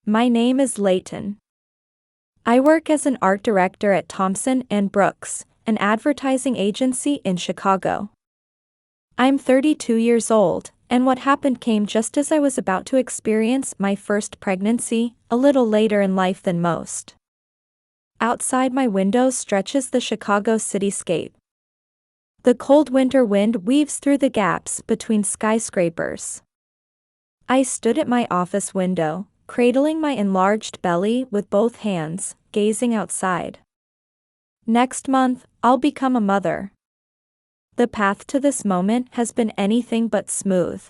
My name is Layton. I work as an art director at Thompson & Brooks, an advertising agency in Chicago. I'm 32 years old, and what happened came just as I was about to experience my first pregnancy, a little later in life than most. Outside my window stretches the Chicago cityscape. The cold winter wind weaves through the gaps between skyscrapers. I stood at my office window, cradling my enlarged belly with both hands, gazing outside. Next month, I'll become a mother. The path to this moment has been anything but smooth.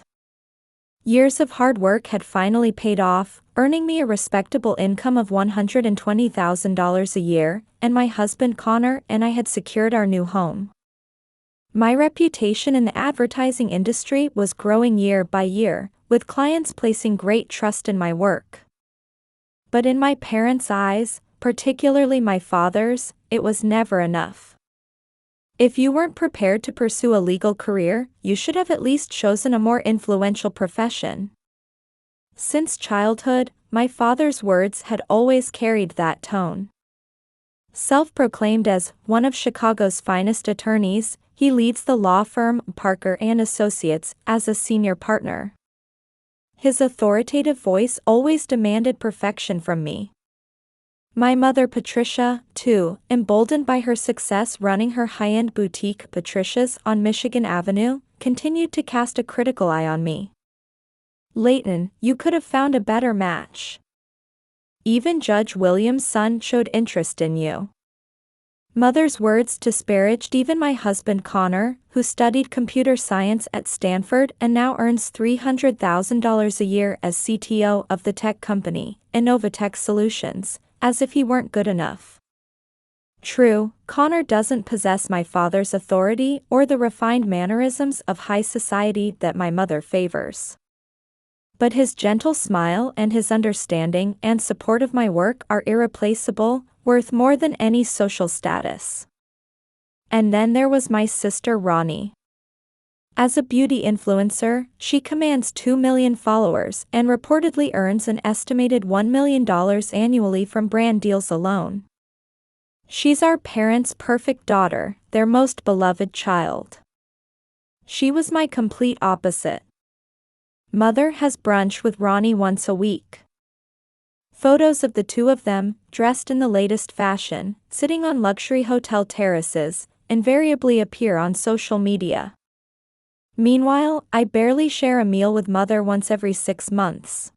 Years of hard work had finally paid off, earning me a respectable income of $120,000 a year, and my husband Connor and I had secured our new home. My reputation in the advertising industry was growing year by year, with clients placing great trust in my work. But in my parents' eyes, particularly my father's, it was never enough. If you weren't prepared to pursue a legal career, you should have at least chosen a more influential profession. Since childhood, my father's words had always carried that tone. Self-proclaimed as one of Chicago's finest attorneys, he leads the law firm Parker & Associates as a senior partner. His authoritative voice always demanded perfection from me. My mother Patricia, too, emboldened by her success running her high-end boutique Patricia's on Michigan Avenue, continued to cast a critical eye on me. Layton, you could have found a better match. Even Judge Williams' son showed interest in you. Mother's words disparaged even my husband Connor, who studied computer science at Stanford and now earns $300,000 a year as CTO of the tech company, Innovatech Solutions, as if he weren't good enough. True, Connor doesn't possess my father's authority or the refined mannerisms of high society that my mother favors. But his gentle smile and his understanding and support of my work are irreplaceable, worth more than any social status. And then there was my sister Ronnie. As a beauty influencer, she commands 2 million followers and reportedly earns an estimated $1 million annually from brand deals alone. She's our parents' perfect daughter, their most beloved child. She was my complete opposite. Mother has brunch with Ronnie once a week. Photos of the two of them, dressed in the latest fashion, sitting on luxury hotel terraces, invariably appear on social media. Meanwhile, I barely share a meal with Mother once every 6 months.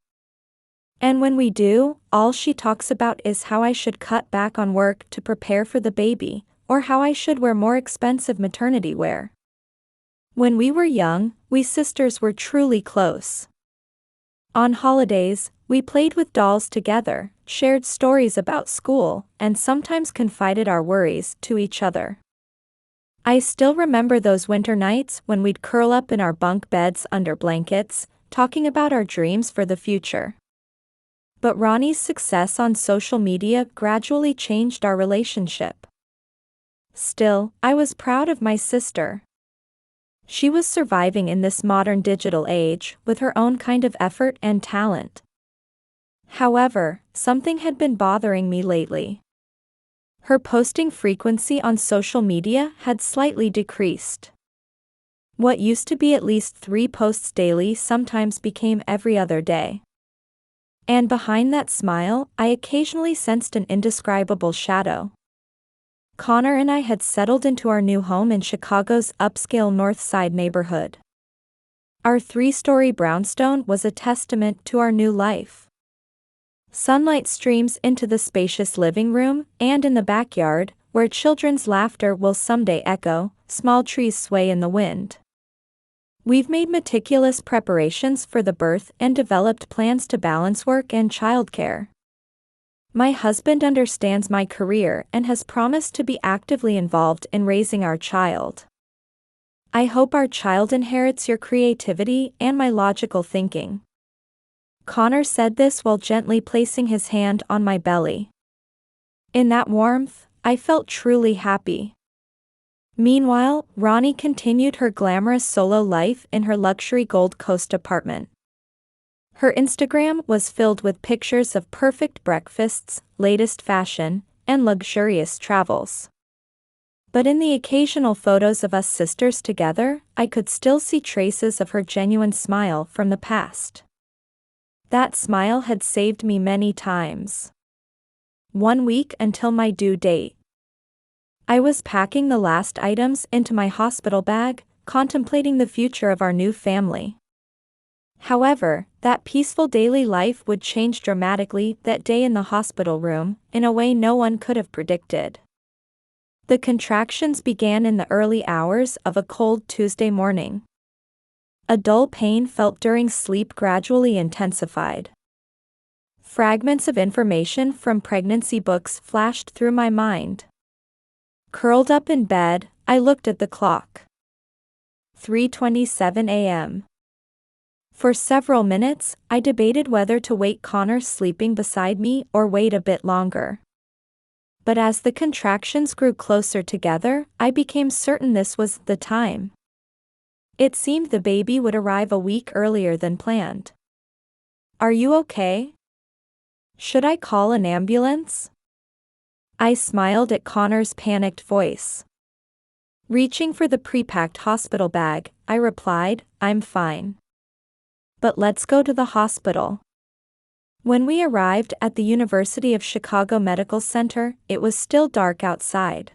And when we do, all she talks about is how I should cut back on work to prepare for the baby, or how I should wear more expensive maternity wear. When we were young, we sisters were truly close. On holidays, we played with dolls together, shared stories about school, and sometimes confided our worries to each other. I still remember those winter nights when we'd curl up in our bunk beds under blankets, talking about our dreams for the future. But Ronnie's success on social media gradually changed our relationship. Still, I was proud of my sister. She was surviving in this modern digital age with her own kind of effort and talent. However, something had been bothering me lately. Her posting frequency on social media had slightly decreased. What used to be at least 3 posts daily sometimes became every other day. And behind that smile, I occasionally sensed an indescribable shadow. Connor and I had settled into our new home in Chicago's upscale North Side neighborhood. Our 3-story brownstone was a testament to our new life. Sunlight streams into the spacious living room, and in the backyard, where children's laughter will someday echo, small trees sway in the wind. We've made meticulous preparations for the birth and developed plans to balance work and childcare. My husband understands my career and has promised to be actively involved in raising our child. I hope our child inherits your creativity and my logical thinking. Connor said this while gently placing his hand on my belly. In that warmth, I felt truly happy. Meanwhile, Ronnie continued her glamorous solo life in her luxury Gold Coast apartment. Her Instagram was filled with pictures of perfect breakfasts, latest fashion, and luxurious travels. But in the occasional photos of us sisters together, I could still see traces of her genuine smile from the past. That smile had saved me many times. 1 week until my due date. I was packing the last items into my hospital bag, contemplating the future of our new family. However, that peaceful daily life would change dramatically that day in the hospital room, in a way no one could have predicted. The contractions began in the early hours of a cold Tuesday morning. A dull pain felt during sleep gradually intensified. Fragments of information from pregnancy books flashed through my mind. Curled up in bed, I looked at the clock. 3:27 a.m. For several minutes, I debated whether to wake Connor sleeping beside me or wait a bit longer. But as the contractions grew closer together, I became certain this was the time. It seemed the baby would arrive a week earlier than planned. "Are you okay? Should I call an ambulance?" I smiled at Connor's panicked voice. Reaching for the pre-packed hospital bag, I replied, "I'm fine. But let's go to the hospital." When we arrived at the University of Chicago Medical Center, it was still dark outside.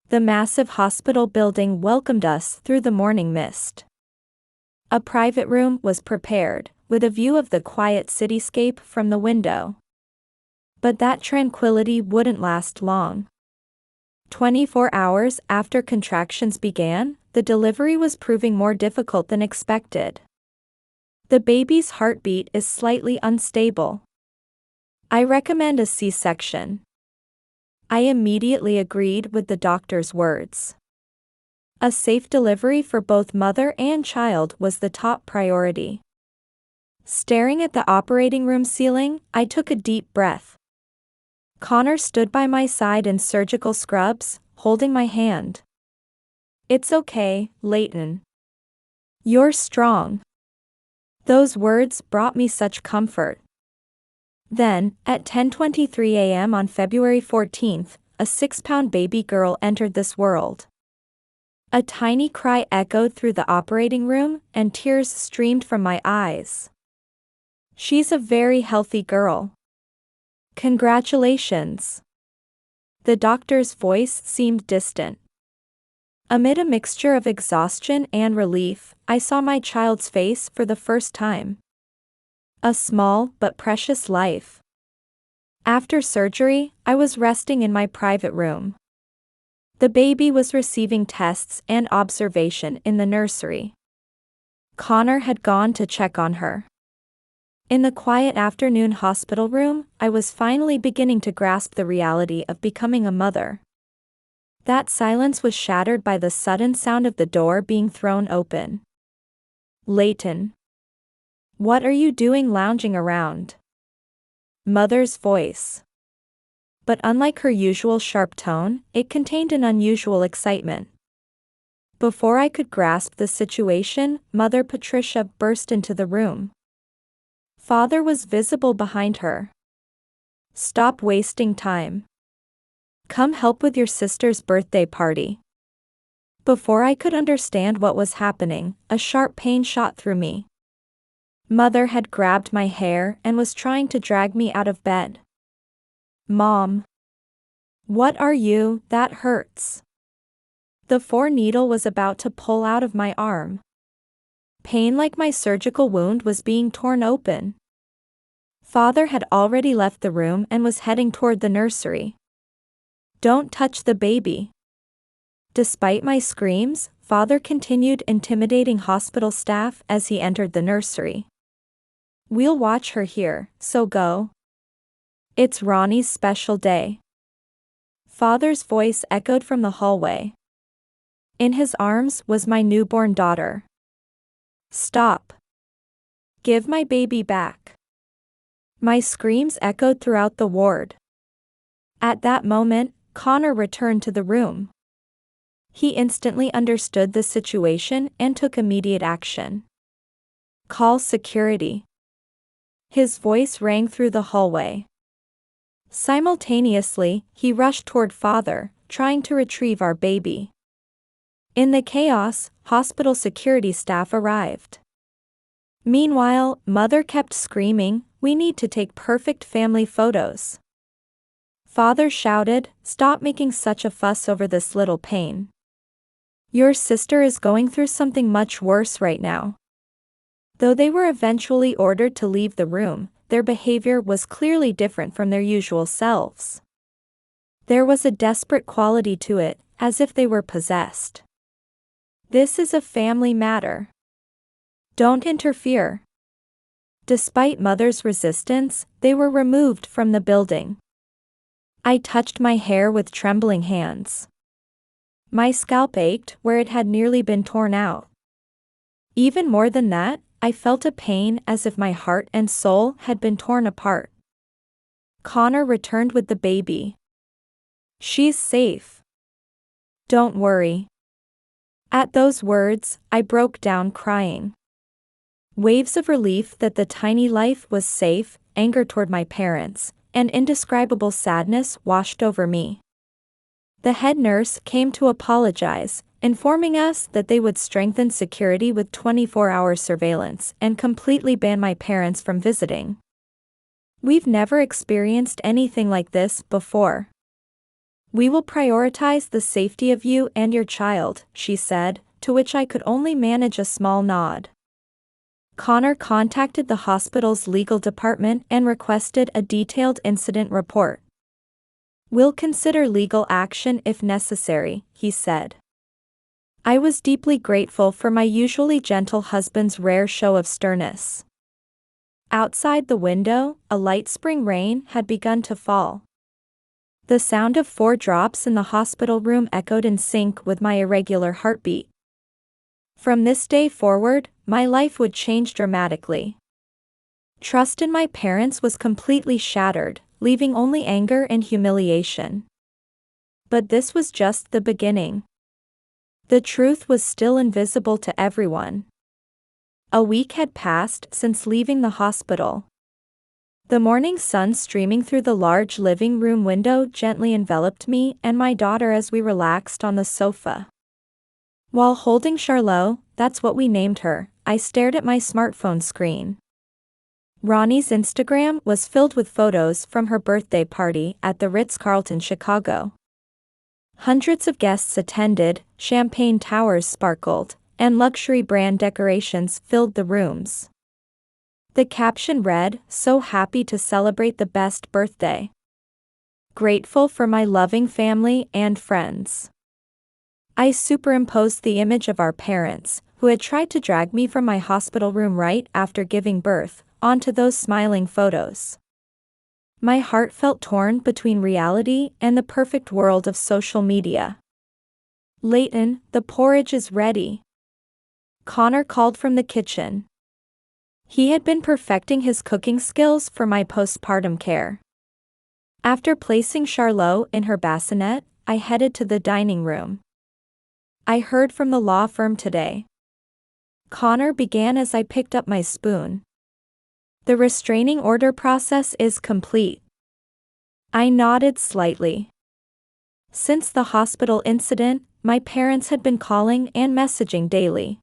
The massive hospital building welcomed us through the morning mist. A private room was prepared, with a view of the quiet cityscape from the window. But that tranquility wouldn't last long. 24 hours after contractions began, the delivery was proving more difficult than expected. The baby's heartbeat is slightly unstable. I recommend a C-section. I immediately agreed with the doctor's words. A safe delivery for both mother and child was the top priority. Staring at the operating room ceiling, I took a deep breath. Connor stood by my side in surgical scrubs, holding my hand. "It's okay, Leighton. You're strong." Those words brought me such comfort. Then, at 10:23 a.m. on February 14th, a 6-pound baby girl entered this world. A tiny cry echoed through the operating room, and tears streamed from my eyes. "She's a very healthy girl. Congratulations." The doctor's voice seemed distant. Amid a mixture of exhaustion and relief, I saw my child's face for the first time. A small but precious life. After surgery, I was resting in my private room. The baby was receiving tests and observation in the nursery. Connor had gone to check on her. In the quiet afternoon hospital room, I was finally beginning to grasp the reality of becoming a mother. That silence was shattered by the sudden sound of the door being thrown open. "Leighton. What are you doing lounging around?" Mother's voice. But unlike her usual sharp tone, it contained an unusual excitement. Before I could grasp the situation, Mother Patricia burst into the room. Father was visible behind her. "Stop wasting time. Come help with your sister's birthday party." Before I could understand what was happening, a sharp pain shot through me. Mother had grabbed my hair and was trying to drag me out of bed. "Mom. What are you? That hurts." The 4-needle was about to pull out of my arm. Pain like my surgical wound was being torn open. Father had already left the room and was heading toward the nursery. "Don't touch the baby." Despite my screams, Father continued intimidating hospital staff as he entered the nursery. "We'll watch her here, so go. It's Ronnie's special day." Father's voice echoed from the hallway. In his arms was my newborn daughter. "Stop. Give my baby back." My screams echoed throughout the ward. At that moment, Connor returned to the room. He instantly understood the situation and took immediate action. "Call security." His voice rang through the hallway. Simultaneously, he rushed toward father, trying to retrieve our baby. In the chaos, hospital security staff arrived. Meanwhile, mother kept screaming, "We need to take perfect family photos." Father shouted, "Stop making such a fuss over this little pain. Your sister is going through something much worse right now." Though they were eventually ordered to leave the room, their behavior was clearly different from their usual selves. There was a desperate quality to it, as if they were possessed. "This is a family matter. Don't interfere." Despite mother's resistance, they were removed from the building. I touched my hair with trembling hands. My scalp ached where it had nearly been torn out. Even more than that, I felt a pain as if my heart and soul had been torn apart. Connor returned with the baby. "She's safe. Don't worry." At those words, I broke down crying. Waves of relief that the tiny life was safe, anger toward my parents, and indescribable sadness washed over me. The head nurse came to apologize, informing us that they would strengthen security with 24-hour surveillance and completely ban my parents from visiting. "We've never experienced anything like this before. We will prioritize the safety of you and your child," she said, to which I could only manage a small nod. Connor contacted the hospital's legal department and requested a detailed incident report. "We'll consider legal action if necessary," he said. I was deeply grateful for my usually gentle husband's rare show of sternness. Outside the window, a light spring rain had begun to fall. The sound of 4 drops in the hospital room echoed in sync with my irregular heartbeat. From this day forward, my life would change dramatically. Trust in my parents was completely shattered, leaving only anger and humiliation. But this was just the beginning. The truth was still invisible to everyone. A week had passed since leaving the hospital. The morning sun streaming through the large living room window gently enveloped me and my daughter as we relaxed on the sofa. While holding Charlotte, that's what we named her, I stared at my smartphone screen. Ronnie's Instagram was filled with photos from her birthday party at the Ritz-Carlton Chicago. Hundreds of guests attended, champagne towers sparkled, and luxury brand decorations filled the rooms. The caption read, "So happy to celebrate the best birthday. Grateful for my loving family and friends." I superimposed the image of our parents, who had tried to drag me from my hospital room right after giving birth, onto those smiling photos. My heart felt torn between reality and the perfect world of social media. "Leighton, the porridge is ready." Connor called from the kitchen. He had been perfecting his cooking skills for my postpartum care. After placing Charlotte in her bassinet, I headed to the dining room. "I heard from the law firm today." Connor began as I picked up my spoon. "The restraining order process is complete." I nodded slightly. Since the hospital incident, my parents had been calling and messaging daily.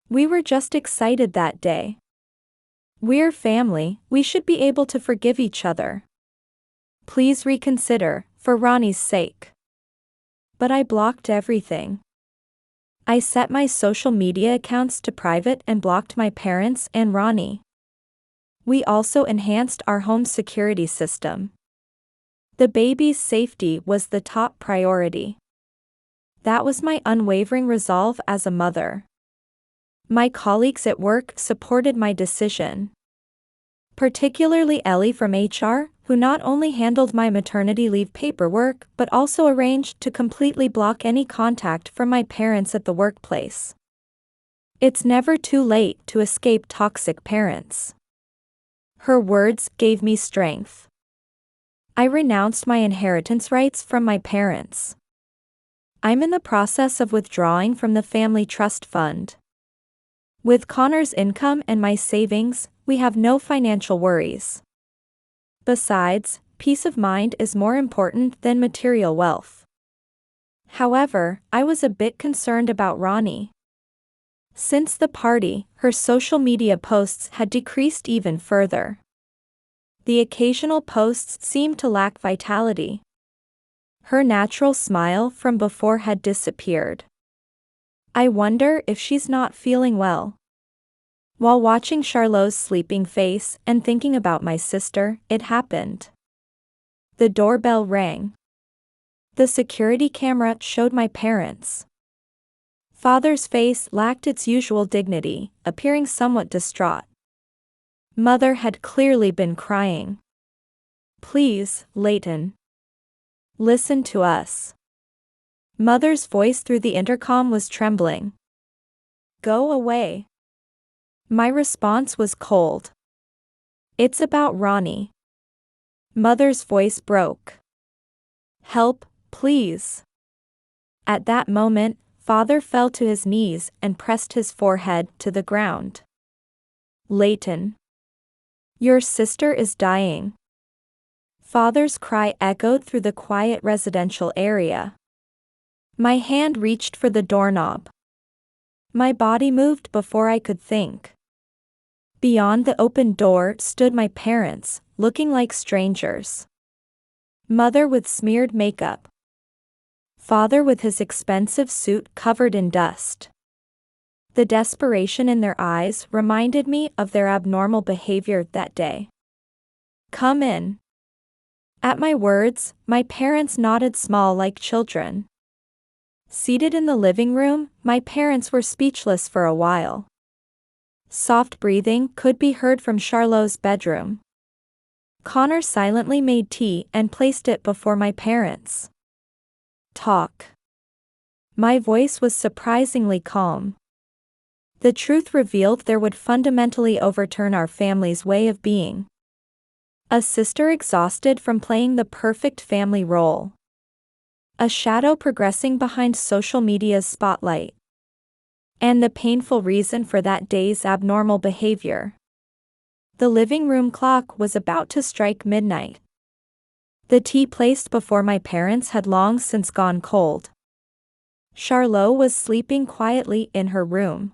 We were just excited that day. "We're family, we should be able to forgive each other. Please reconsider, for Ronnie's sake." But I blocked everything. I set my social media accounts to private and blocked my parents and Ronnie. We also enhanced our home security system. The baby's safety was the top priority. That was my unwavering resolve as a mother. My colleagues at work supported my decision. Particularly Ellie from HR, who not only handled my maternity leave paperwork but also arranged to completely block any contact from my parents at the workplace. It's never too late to escape toxic parents. Her words gave me strength. I renounced my inheritance rights from my parents. I'm in the process of withdrawing from the family trust fund. With Connor's income and my savings, we have no financial worries. Besides, peace of mind is more important than material wealth. However, I was a bit concerned about Ronnie. Since the party, her social media posts had decreased even further. The occasional posts seemed to lack vitality. Her natural smile from before had disappeared. I wonder if she's not feeling well. While watching Charlot's sleeping face and thinking about my sister, it happened. The doorbell rang. The security camera showed my parents. Father's face lacked its usual dignity, appearing somewhat distraught. Mother had clearly been crying. "Please, Leighton. Listen to us." Mother's voice through the intercom was trembling. "Go away." My response was cold. "It's about Ronnie." Mother's voice broke. "Help, please." At that moment, Father fell to his knees and pressed his forehead to the ground. "Leighton. Your sister is dying." Father's cry echoed through the quiet residential area. My hand reached for the doorknob. My body moved before I could think. Beyond the open door stood my parents, looking like strangers. Mother with smeared makeup. Father with his expensive suit covered in dust. The desperation in their eyes reminded me of their abnormal behavior that day. "Come in." At my words, my parents nodded small like children. Seated in the living room, my parents were speechless for a while. Soft breathing could be heard from Charlot's bedroom. Connor silently made tea and placed it before my parents. "Talk." My voice was surprisingly calm. The truth revealed there would fundamentally overturn our family's way of being. A sister exhausted from playing the perfect family role. A shadow progressing behind social media's spotlight. And the painful reason for that day's abnormal behavior. The living room clock was about to strike midnight. The tea placed before my parents had long since gone cold. Charlot was sleeping quietly in her room.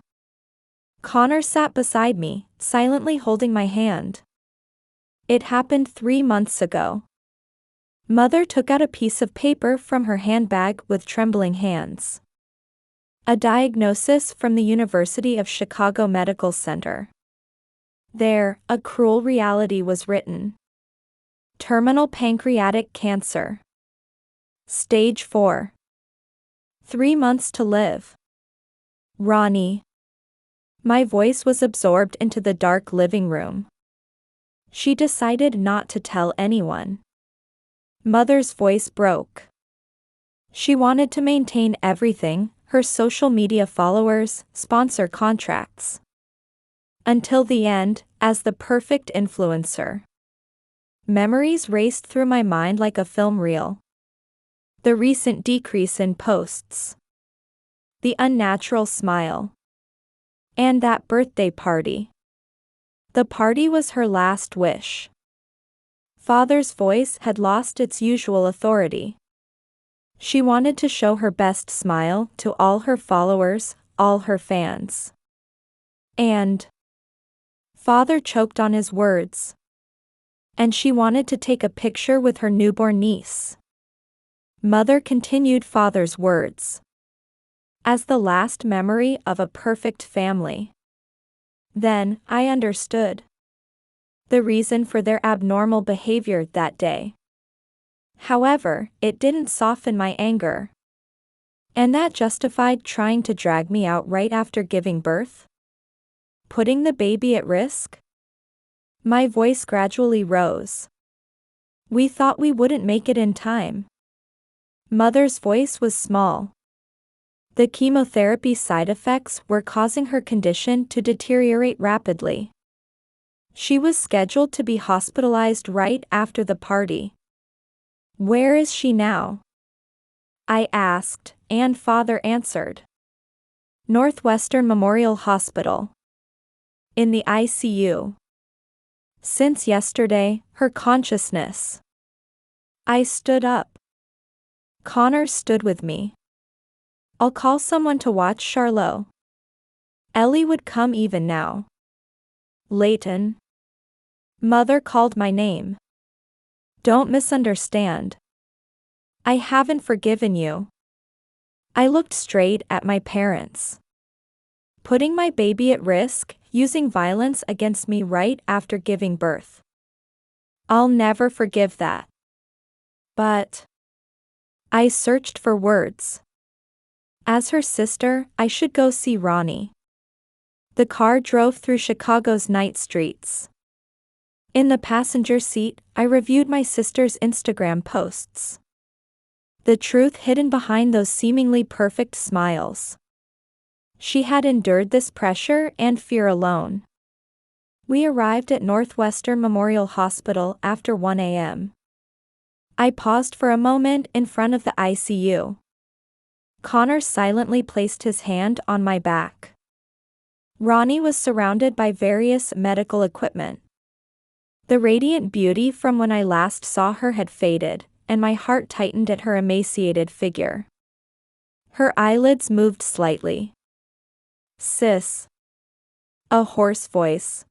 Connor sat beside me, silently holding my hand. It happened 3 months ago. Mother took out a piece of paper from her handbag with trembling hands. A diagnosis from the University of Chicago Medical Center. There, a cruel reality was written. Terminal pancreatic cancer. Stage 4. 3 months to live. Ronnie. My voice was absorbed into the dark living room. She decided not to tell anyone. Mother's voice broke. She wanted to maintain everything, her social media followers, sponsor contracts. Until the end, as the perfect influencer. Memories raced through my mind like a film reel. The recent decrease in posts. The unnatural smile. And that birthday party. The party was her last wish. Father's voice had lost its usual authority. She wanted to show her best smile to all her followers, all her fans. And Father choked on his words. And she wanted to take a picture with her newborn niece. Mother continued Father's words. As the last memory of a perfect family. Then, I understood. The reason for their abnormal behavior that day. However, it didn't soften my anger. And that justified trying to drag me out right after giving birth? Putting the baby at risk? My voice gradually rose. We thought we wouldn't make it in time. Mother's voice was small. The chemotherapy side effects were causing her condition to deteriorate rapidly. She was scheduled to be hospitalized right after the party. Where is she now? I asked, and Father answered. Northwestern Memorial Hospital. In the ICU. Since yesterday, her consciousness. I stood up. Connor stood with me. I'll call someone to watch Charlotte. Ellie would come even now. Leighton. Mother called my name. Don't misunderstand. I haven't forgiven you. I looked straight at my parents. Putting my baby at risk, using violence against me right after giving birth. I'll never forgive that. But I searched for words. As her sister, I should go see Ronnie. The car drove through Chicago's night streets. In the passenger seat, I reviewed my sister's Instagram posts. The truth hidden behind those seemingly perfect smiles. She had endured this pressure and fear alone. We arrived at Northwestern Memorial Hospital after 1 a.m. I paused for a moment in front of the ICU. Connor silently placed his hand on my back. Ronnie was surrounded by various medical equipment. The radiant beauty from when I last saw her had faded, and my heart tightened at her emaciated figure. Her eyelids moved slightly. Sis. A hoarse voice.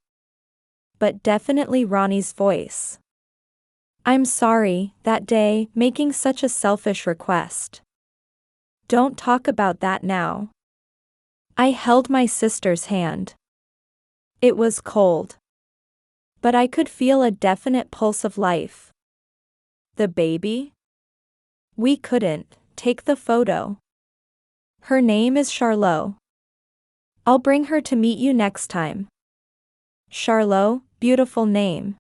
But definitely Ronnie's voice. I'm sorry, that day, making such a selfish request. Don't talk about that now. I held my sister's hand. It was cold. But I could feel a definite pulse of life. The baby? We couldn't take the photo. Her name is Charlotte. I'll bring her to meet you next time. Charlotte, beautiful name.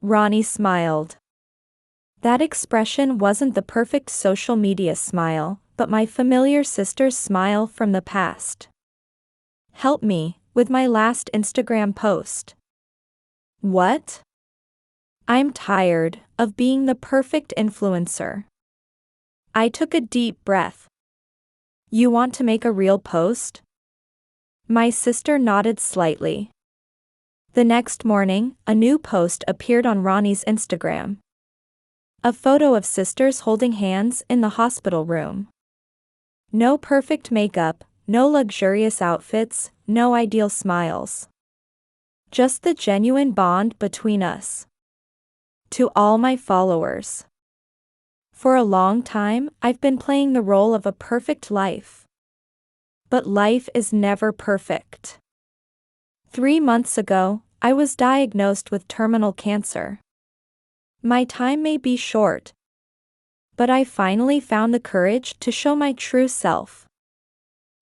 Ronnie smiled. That expression wasn't the perfect social media smile, but my familiar sister's smile from the past. Help me with my last Instagram post. What? I'm tired of being the perfect influencer. I took a deep breath. You want to make a real post? My sister nodded slightly. The next morning, a new post appeared on Ronnie's Instagram. A photo of sisters holding hands in the hospital room. No perfect makeup, no luxurious outfits, no ideal smiles. Just the genuine bond between us. To all my followers. For a long time, I've been playing the role of a perfect life. But life is never perfect. 3 months ago, I was diagnosed with terminal cancer. My time may be short, but I finally found the courage to show my true self.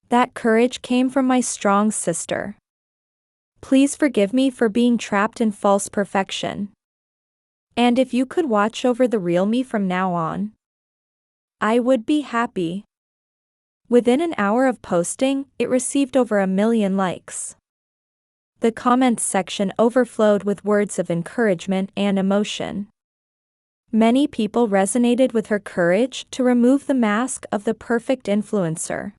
That courage came from my strong sister. Please forgive me for being trapped in false perfection. And if you could watch over the real me from now on, I would be happy. Within an hour of posting, it received over 1 million likes. The comments section overflowed with words of encouragement and emotion. Many people resonated with her courage to remove the mask of the perfect influencer.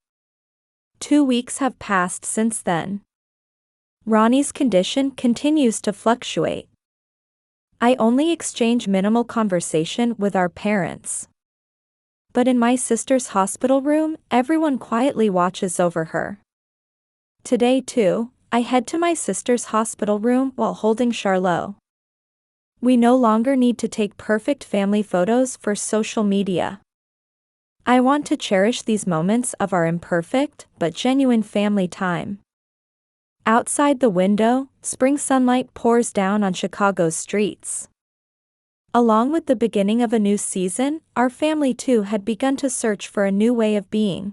2 weeks have passed since then. Ronnie's condition continues to fluctuate. I only exchange minimal conversation with our parents. But in my sister's hospital room, everyone quietly watches over her. Today too, I head to my sister's hospital room while holding Charlotte. We no longer need to take perfect family photos for social media. I want to cherish these moments of our imperfect but genuine family time. Outside the window, spring sunlight pours down on Chicago's streets. Along with the beginning of a new season, our family too had begun to search for a new way of being.